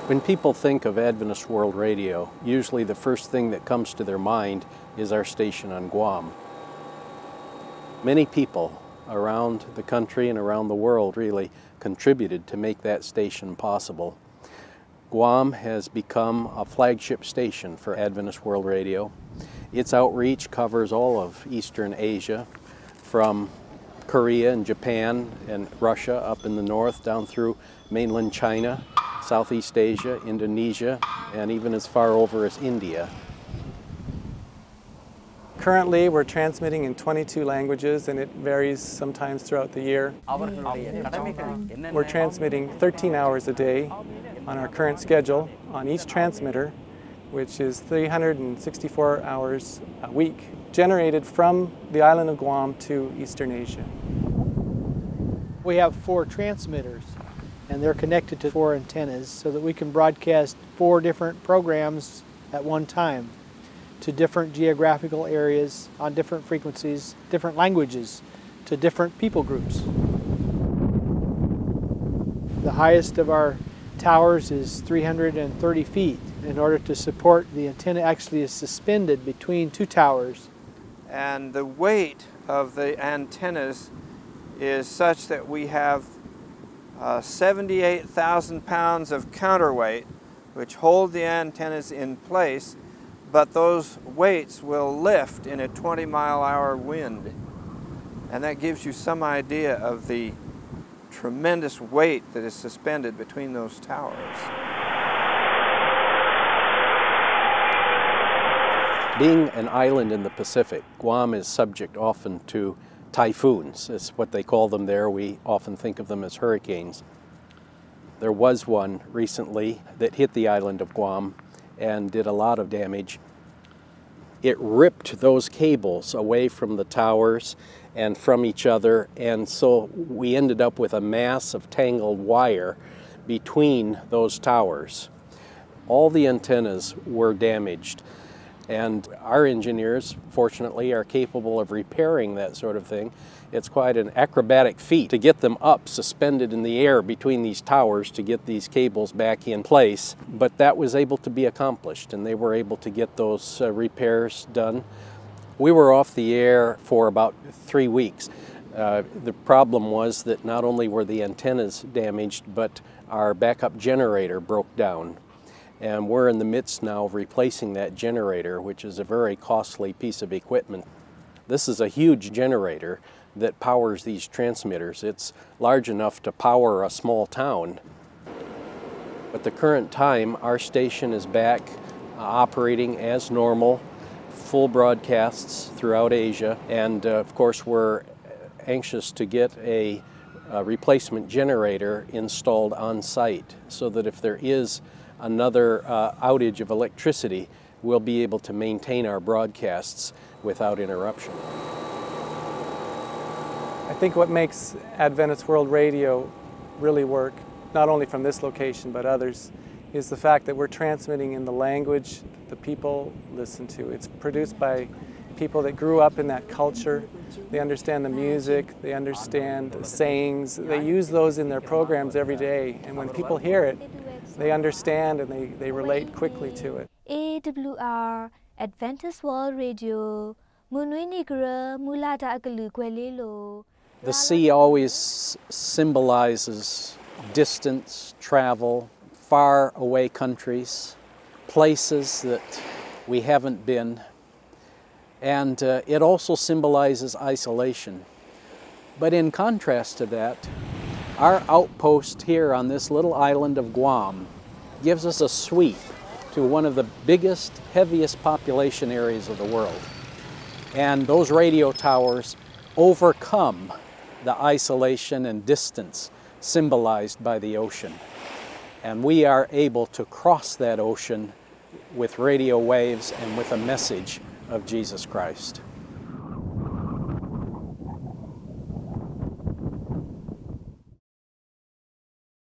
When people think of Adventist World Radio, usually the first thing that comes to their mind is our station on Guam. Many people around the country and around the world really contributed to make that station possible. Guam has become a flagship station for Adventist World Radio. Its outreach covers all of Eastern Asia, from Korea and Japan and Russia up in the north down through mainland China, Southeast Asia, Indonesia, and even as far over as India. Currently, we're transmitting in 22 languages, and it varies sometimes throughout the year. We're transmitting 13 hours a day on our current schedule on each transmitter, which is 364 hours a week, generated from the island of Guam to Eastern Asia. We have 4 transmitters, and they're connected to 4 antennas so that we can broadcast 4 different programs at one time to different geographical areas on different frequencies, different languages, to different people groups. The highest of our towers is 330 feet. In order to support, the antenna actually is suspended between 2 towers. And the weight of the antennas is such that we have 78,000 pounds of counterweight which hold the antennas in place, but those weights will lift in a 20-mile-an-hour wind. And that gives you some idea of the tremendous weight that is suspended between those towers. Being an island in the Pacific, Guam is subject often to typhoons. It's what they call them there. We often think of them as hurricanes. There was one recently that hit the island of Guam and did a lot of damage. It ripped those cables away from the towers and from each other, and so we ended up with a mass of tangled wire between those towers. All the antennas were damaged, and our engineers, fortunately, are capable of repairing that sort of thing. It's quite an acrobatic feat to get them up, suspended in the air between these towers to get these cables back in place. But that was able to be accomplished, and they were able to get those repairs done. We were off the air for about 3 weeks. The problem was that not only were the antennas damaged, but our backup generator broke down. And we're in the midst now of replacing that generator, which is a very costly piece of equipment. This is a huge generator that powers these transmitters. It's large enough to power a small town. At the current time, our station is back operating as normal, full broadcasts throughout Asia, and of course we're anxious to get a replacement generator installed on site so that if there is another outage of electricity, we'll be able to maintain our broadcasts without interruption. I think what makes Adventist World Radio really work, not only from this location but others, is the fact that we're transmitting in the language that the people listen to. It's produced by people that grew up in that culture. They understand the music, they understand the sayings, they use those in their programs every day, and when people hear it, they understand and they relate quickly to it. AWR Adventist World Radio. The sea always symbolizes distance, travel, far away countries, places that we haven't been, and it also symbolizes isolation. But in contrast to that, our outpost here on this little island of Guam gives us a sweep to one of the biggest, heaviest population areas of the world. And those radio towers overcome the isolation and distance symbolized by the ocean. And we are able to cross that ocean with radio waves and with a message of Jesus Christ.